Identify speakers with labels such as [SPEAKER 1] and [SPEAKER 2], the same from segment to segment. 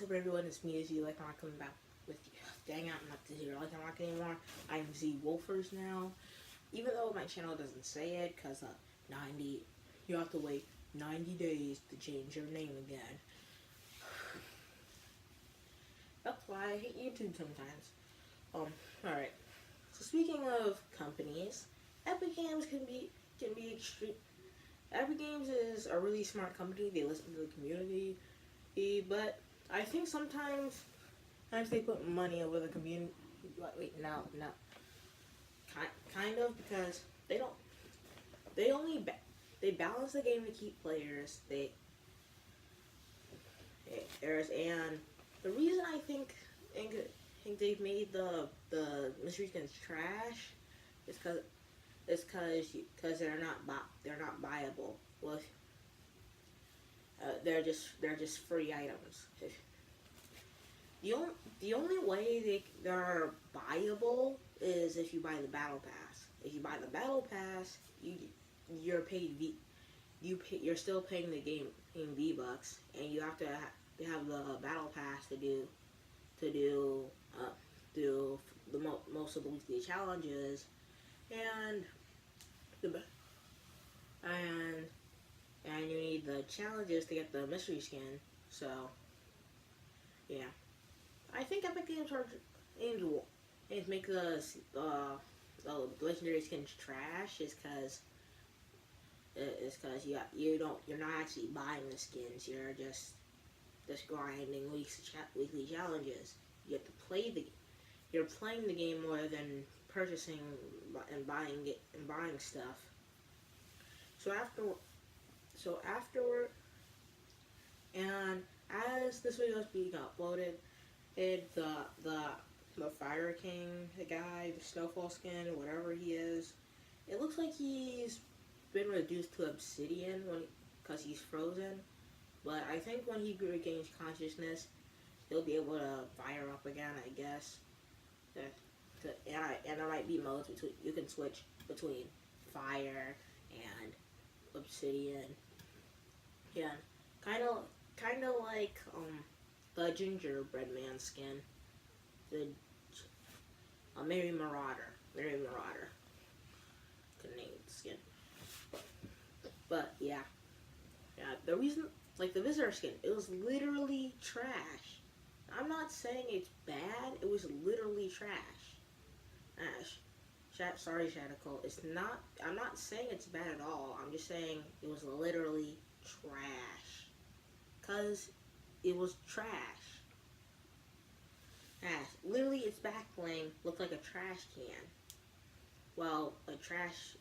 [SPEAKER 1] What's up, everyone? It's me, Z. Like I'm not coming back with you. Dang out, I'm not here. Like I'm not anymore. I'm Z Wolfers now. Even though my channel doesn't say it, cause 90, you have to wait 90 days to change your name again. That's why I hate YouTube sometimes. Alright. So speaking of companies, Epic Games can be extreme. Epic Games is a really smart company. They listen to the community, but I think sometimes they put money over the community. Wait, no, kind of, because they don't. They only they balance the game to keep players. And the reason I think they've made the mystery skins trash is because they're not buyable. Well, they're just free items. The only way they're buyable is if you buy the battle pass. If you buy the battle pass, you're still paying the game in V-Bucks, and you have to have the battle pass to do most of the weekly challenges, and and you need the challenges to get the mystery skin. So yeah, I think Epic Games aims make the legendary skins trash is you're not actually buying the skins. You're just grinding weekly challenges. You have to you're playing the game more than purchasing and buying stuff. So afterward, and as this video is being uploaded, the Fire King, the guy, the Snowfall skin, whatever he is, it looks like he's been reduced to obsidian because he's frozen. But I think when he regains consciousness, he'll be able to fire up again, I guess. And there might be modes you can switch between fire and obsidian. Yeah, kind of like the gingerbread man skin, the Mary Marauder. Could name the skin, but yeah. The reason, like the visitor skin, it was literally trash. I'm not saying it's bad. It was literally trash. Sorry, Shadical. It's not. I'm not saying it's bad at all. I'm just saying it was literally trash. Cause it was trash. Literally, its back bling looked like a trash can. Well, a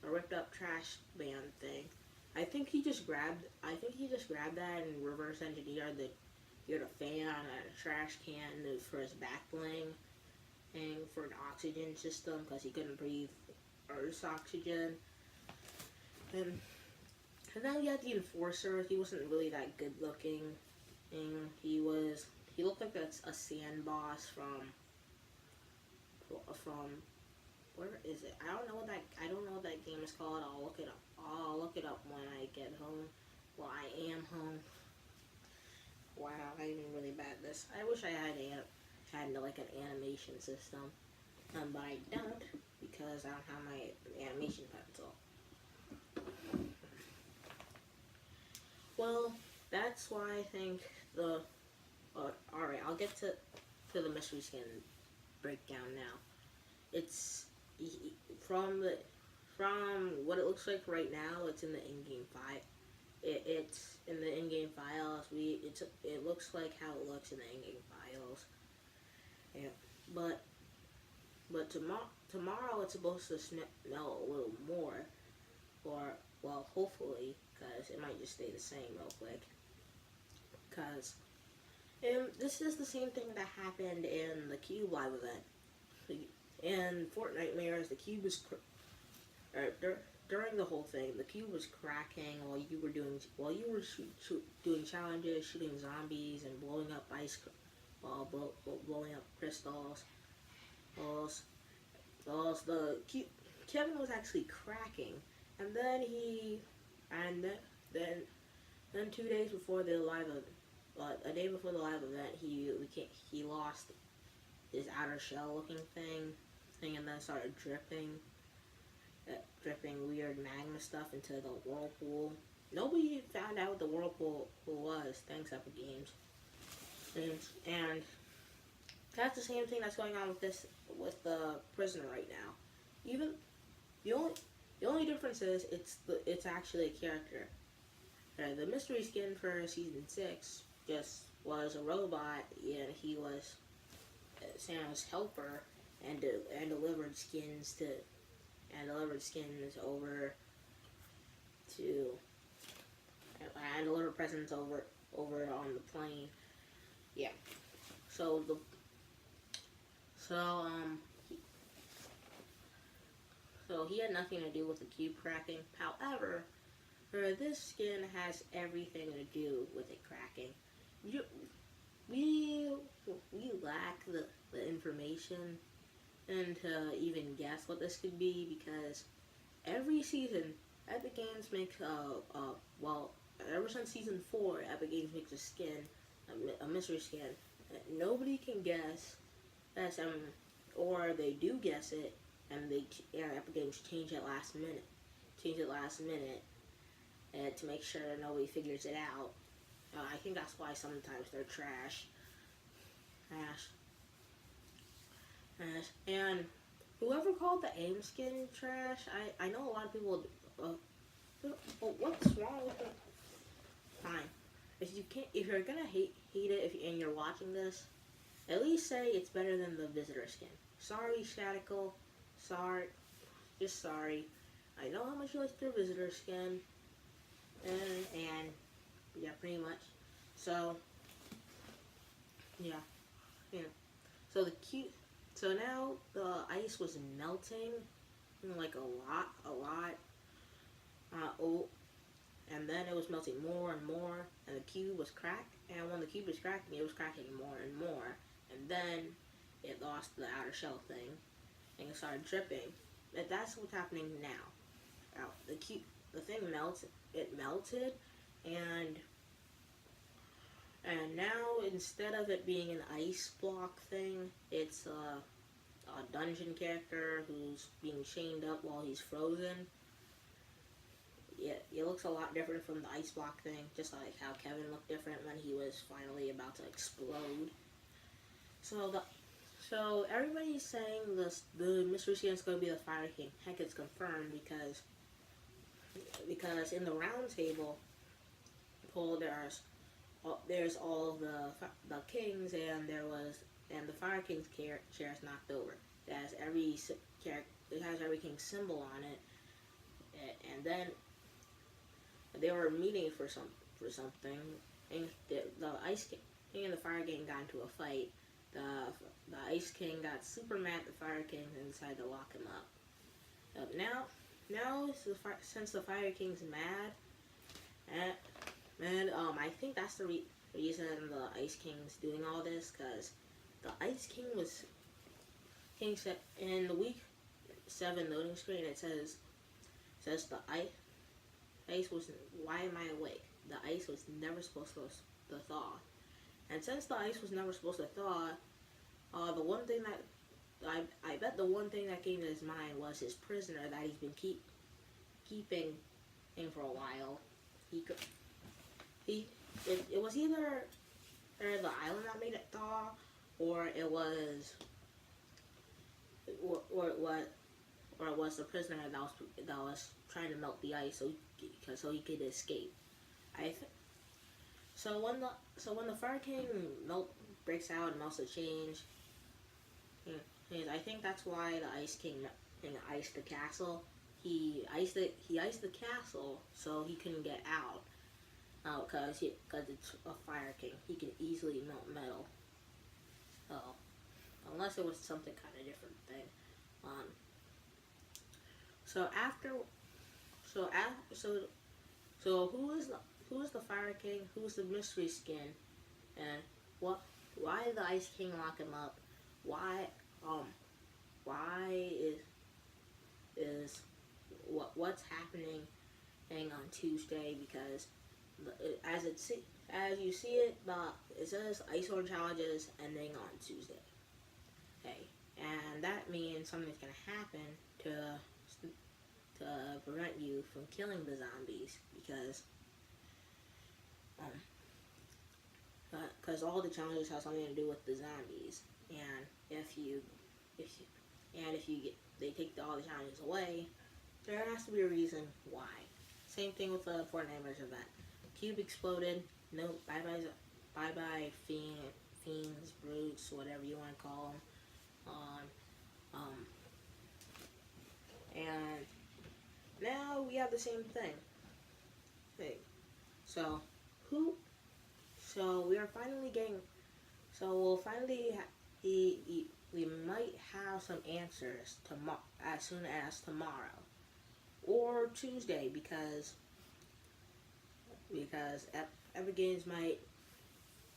[SPEAKER 1] ripped up trash band thing. I think he just grabbed that and reverse engineered the fan and a trash can for his back bling and for an oxygen system because he couldn't breathe Earth's oxygen. And then you had the Enforcer. He wasn't really that good looking, and he looked like a sand boss from where is it? I don't know what that game is called. I'll look it up. I'll look it up when I get home. Well, I am home. Wow, I'm really bad at this. I wish I had like an animation system, but I don't because I don't have my animation pencil. Well, that's why I think alright, I'll get to the mystery skin breakdown now. It's from what it looks like right now. It's in the in-game file. It's in the in-game files. It looks like how it looks in the in-game files. Yeah, but tomorrow it's supposed to smell a little more, or well, hopefully, because it might just stay the same real quick. Because this is the same thing that happened in the Cube Live event. In Fortnitemares, the Cube was during the whole thing, the Cube was cracking while you were doing challenges, shooting zombies and blowing up blowing up crystals. Kevin was actually cracking, and then then 2 days before the live a day before the live event, he lost his outer shell looking thing, and then started dripping weird magma stuff into the whirlpool. Nobody found out what the whirlpool was. Thanks, Epic Games. And that's the same thing that's going on with the prisoner right now. Even the only difference is it's actually a character. The mystery skin for season 6 just was a robot, and he was Santa's helper, and delivered skins over to and delivered presents over on the plane. Yeah. So he had nothing to do with the cube cracking. However, this skin has everything to do with it cracking. We lack the information and to even guess what this could be, because every season Epic Games makes ever since season 4, Epic Games makes a skin, a mystery skin that nobody can guess. Or they do guess it, and Epic Games change it last minute, to make sure nobody figures it out. I think that's why sometimes they're trash. And whoever called the AIM skin trash, I know a lot of people. What's wrong with it? Fine. If you're gonna hate it, and you're watching this, at least say it's better than the visitor skin. Sorry, Shadical. Just sorry. I know how much you like their visitor skin, and yeah, pretty much. So yeah. So now the ice was melting, like a lot. And then it was melting more and more, and the cube was cracked. And when the cube was cracking, it was cracking more and more. And then it lost the outer shell thing, and it started dripping. And that's what's happening now. The thing melted. It melted, and now instead of it being an ice block thing, it's a dungeon character who's being chained up while he's frozen. Yeah, it looks a lot different from the ice block thing, just like how Kevin looked different when he was finally about to explode. So everybody's saying the mystery skin is going to be the Fire King. Heck, it's confirmed because in the round table poll there's all the kings, and the Fire King's chair is knocked over. It has every king's symbol on it, and then they were meeting for something, and the Ice King and the Fire King got into a fight. The Ice King got super mad at the Fire King and decided to lock him up. Now since the Fire King's mad, I think that's the reason the Ice King's doing all this, because the Ice King said in the week 7 loading screen, it says the ice was, why am I awake? The ice was never supposed to thaw. And since the ice was never supposed to thaw, the one thing that I bet the one thing that came to his mind was his prisoner that he's been keeping him for a while. It was either the island that made it thaw, or it was the prisoner that was trying to melt the ice so he could escape. So when the Fire King breaks out and melts the change, I think that's why the Ice King iced the castle. He iced the castle so he couldn't get out. Because it's a Fire King, he can easily melt metal. Unless it was something kind of different thing. So who is the Fire King? Who's the mystery skin? And why did the Ice King lock him up? Why is what's happening on Tuesday? Because as you see it, it says Ice Order challenges ending on Tuesday. Okay, and that means something's gonna happen to prevent you from killing the zombies because all the challenges have something to do with the zombies, and if you get they take all the challenges away, there has to be a reason why. Same thing with the Fortnite Merge event. Cube exploded. No, bye bye fiends, brutes, whatever you want to call them. And now we have the same thing. Hey, so who? So we are finally getting. So we'll finally. We might have some answers as soon as tomorrow or Tuesday because Epic Games might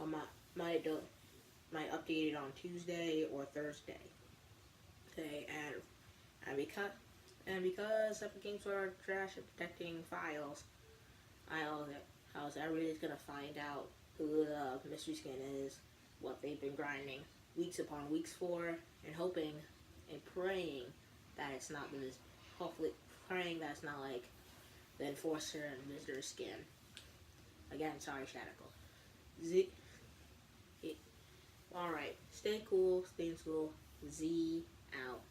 [SPEAKER 1] update it on Tuesday or Thursday. Okay, and because Epic Games are trash at protecting files, everybody's gonna find out who the mystery skin is, what they've been grinding weeks upon weeks for, and hoping and praying that it's not this. Hopefully, praying that it's not like the Enforcer and Visitor skin. Again, sorry, Shadical. Alright, stay cool, stay in school. Z out.